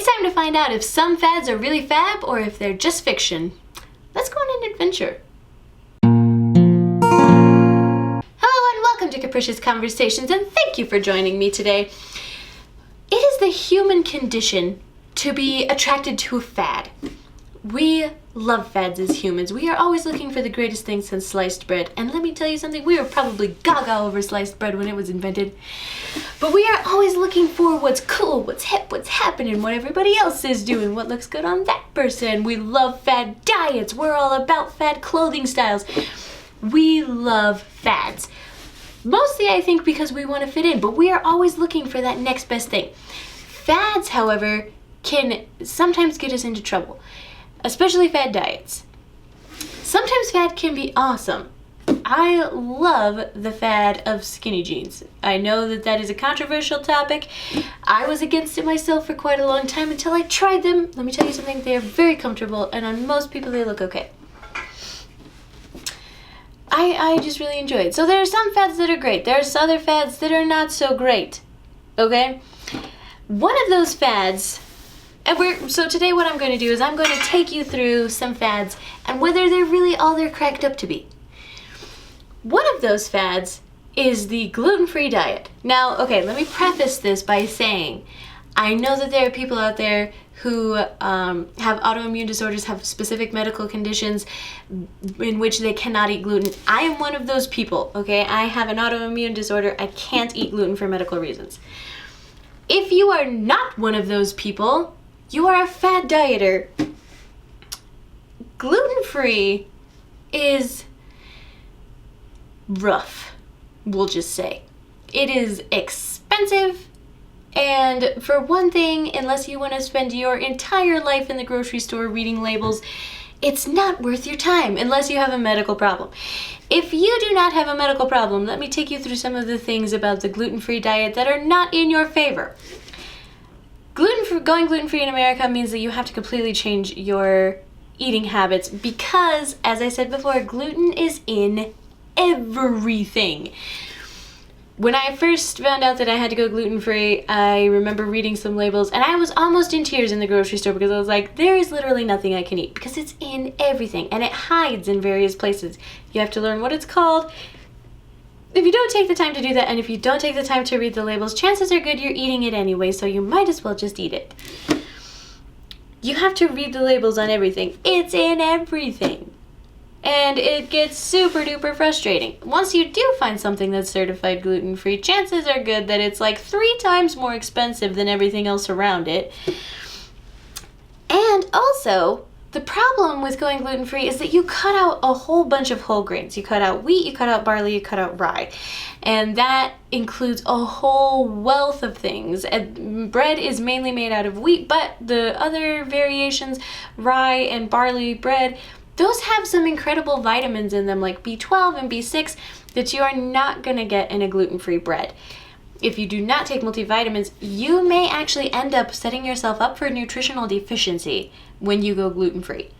It's time to find out if some fads are really fab or if they're just fiction. Let's go on an adventure. Hello and welcome to Capricious Conversations, and thank you for joining me today. It is the human condition to be attracted to a fad. We love fads as humans. We are always looking for the greatest thing since sliced bread. And let me tell you something, we were probably gaga over sliced bread when it was invented. But we are always looking for what's cool, what's hip, what's happening, what everybody else is doing, what looks good on that person. We love fad diets. We're all about fad clothing styles. We love fads. Mostly, I think, because we want to fit in, but we are always looking for that next best thing. Fads, however, can sometimes get us into trouble. Especially fad diets. Sometimes fad can be awesome. I love the fad of skinny jeans. I know that that is a controversial topic. I was against it myself for quite a long time until I tried them. Let me tell you something, they are very comfortable, and on most people they look okay. I just really enjoy it. So there are some fads that are great. There's other fads that are not so great. Okay? One of those fads, so today what I'm going to do is I'm going to take you through some fads and whether they're really all they're cracked up to be. One of those fads is the gluten-free diet. Now, okay, let me preface this by saying I know that there are people out there who have autoimmune disorders, have specific medical conditions in which they cannot eat gluten. I am one of those people, okay? I have an autoimmune disorder. I can't eat gluten for medical reasons. If you are not one of those people, you are a fad dieter. Gluten-free is rough, we'll just say. It is expensive, and for one thing, unless you want to spend your entire life in the grocery store reading labels, it's not worth your time unless you have a medical problem. If you do not have a medical problem, let me take you through some of the things about the gluten-free diet that are not in your favor. Going gluten-free in America means that you have to completely change your eating habits because, as I said before, gluten is in everything. When I first found out that I had to go gluten-free, I remember reading some labels and I was almost in tears in the grocery store because I was like, there is literally nothing I can eat because it's in everything and it hides in various places. You have to learn what it's called. If you don't take the time to do that, and if you don't take the time to read the labels, chances are good you're eating it anyway, so you might as well just eat it. You have to read the labels on everything. It's in everything. And it gets super duper frustrating. Once you do find something that's certified gluten-free, chances are good that it's like 3 times more expensive than everything else around it. And also, the problem with going gluten-free is that you cut out a whole bunch of whole grains. You cut out wheat, you cut out barley, you cut out rye. And that includes a whole wealth of things. And bread is mainly made out of wheat, but the other variations, rye and barley bread, those have some incredible vitamins in them like B12 and B6 that you are not going to get in a gluten-free bread. If you do not take multivitamins, you may actually end up setting yourself up for nutritional deficiency when you go gluten-free.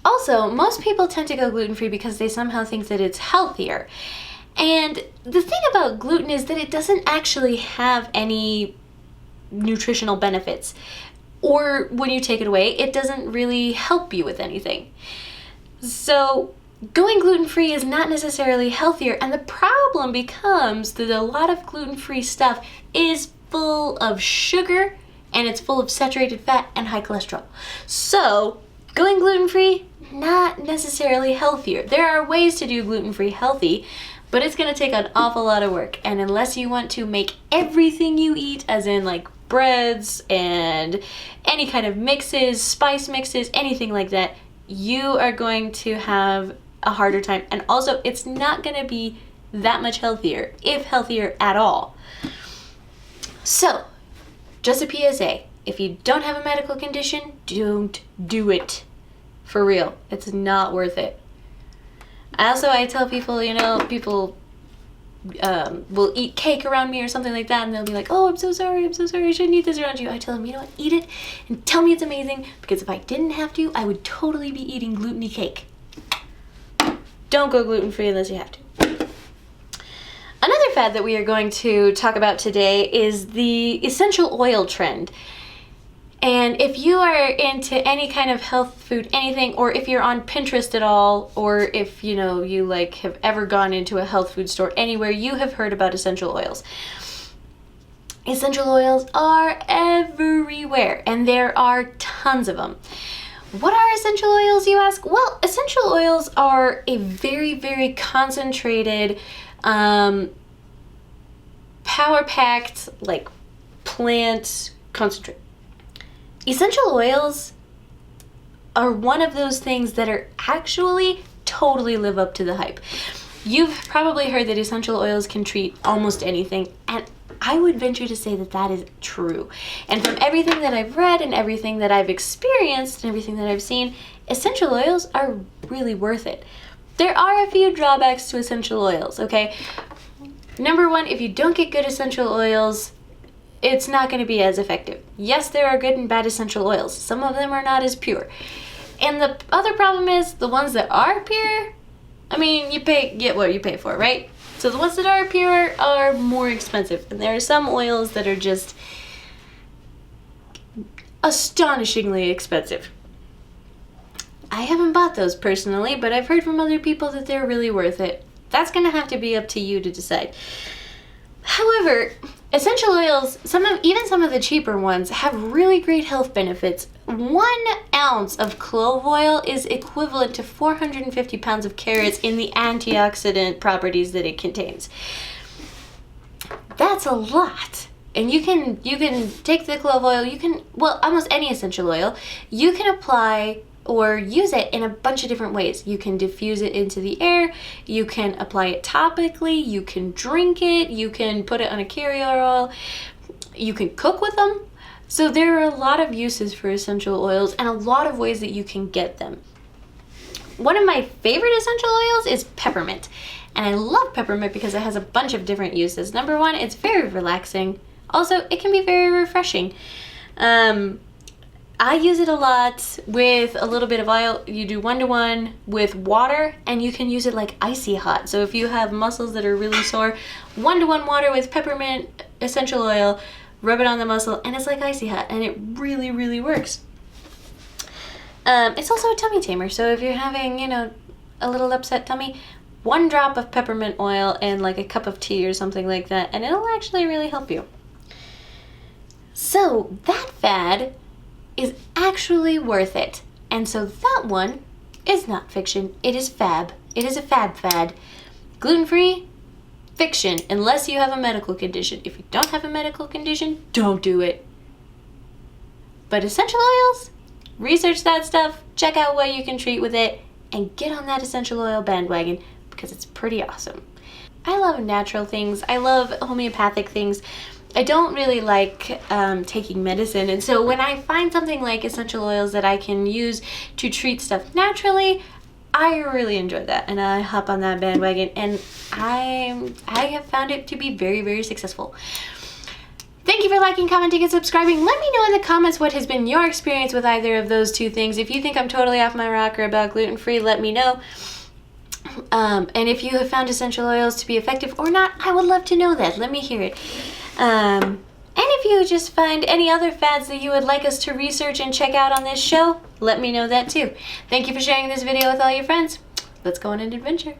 Also, most people tend to go gluten-free because they somehow think that it's healthier. And the thing about gluten is that it doesn't actually have any nutritional benefits. Or when you take it away, it doesn't really help you with anything. So going gluten-free is not necessarily healthier, and the problem becomes that a lot of gluten-free stuff is full of sugar, and it's full of saturated fat and high cholesterol. So going gluten-free, not necessarily healthier. There are ways to do gluten-free healthy, but it's going to take an awful lot of work, and unless you want to make everything you eat, as in like breads and any kind of mixes, spice mixes, anything like that, you are going to have a harder time. And also, it's not going to be that much healthier, if healthier at all. So, just a PSA, if you don't have a medical condition, don't do it. For real, it's not worth it. I tell people, people will eat cake around me or something like that, and they'll be like, oh, I'm so sorry, I shouldn't eat this around you. I tell them, you know what, eat it and tell me it's amazing, because if I didn't have to, I would totally be eating gluten-y cake. Don't go gluten-free unless you have to. Another fad that we are going to talk about today is the essential oil trend. And if you are into any kind of health food, anything, or if you're on Pinterest at all, or if you like have ever gone into a health food store anywhere, you have heard about essential oils. Essential oils are everywhere, and there are tons of them. What are essential oils, you ask? Well, essential oils are a very, very concentrated, power-packed, like plant concentrate. Essential oils are one of those things that are actually totally live up to the hype. You've probably heard that essential oils can treat almost anything, and I would venture to say that that is true. And from everything that I've read and everything that I've experienced and everything that I've seen, essential oils are really worth it. There are a few drawbacks to essential oils, okay? Number one, if you don't get good essential oils, it's not going to be as effective. Yes, there are good and bad essential oils. Some of them are not as pure. And the other problem is the ones that are pure, I mean, get what you pay for, right? So the ones that are pure are more expensive. And there are some oils that are just astonishingly expensive. I haven't bought those personally, but I've heard from other people that they're really worth it. That's going to have to be up to you to decide. However, essential oils, even some of the cheaper ones, have really great health benefits. 1 ounce of clove oil is equivalent to 450 pounds of carrots in the antioxidant properties that it contains. That's a lot. And you can take the clove oil, almost any essential oil, you can apply or use it in a bunch of different ways. You can diffuse it into the air, you can apply it topically, you can drink it, you can put it on a carrier oil, you can cook with them. So there are a lot of uses for essential oils and a lot of ways that you can get them. One of my favorite essential oils is peppermint. And I love peppermint because it has a bunch of different uses. Number one, it's very relaxing. Also, it can be very refreshing. I use it a lot with a little bit of oil. You do 1-to-1 with water, and you can use it like icy hot. So if you have muscles that are really sore, 1-to-1 water with peppermint essential oil, rub it on the muscle, and it's like icy hot, and it really, really works. It's also a tummy tamer, so if you're having, a little upset tummy, 1 drop of peppermint oil and like a cup of tea or something like that, and it'll actually really help you. So that fad is actually worth it. And so that one is not fiction, it is fab. It is a fad. Gluten-free, fiction, unless you have a medical condition. If you don't have a medical condition, don't do it. But essential oils, research that stuff, check out what you can treat with it, and get on that essential oil bandwagon because it's pretty awesome. I love natural things. I love homeopathic things. I don't really like taking medicine, and so when I find something like essential oils that I can use to treat stuff naturally, I really enjoy that, and I hop on that bandwagon, and I have found it to be very, very successful. Thank you for liking, commenting, and subscribing. Let me know in the comments what has been your experience with either of those two things. If you think I'm totally off my rocker about gluten-free, let me know. And if you have found essential oils to be effective or not, I would love to know that. Let me hear it. And if you just find any other fads that you would like us to research and check out on this show, let me know that too. Thank you for sharing this video with all your friends. Let's go on an adventure.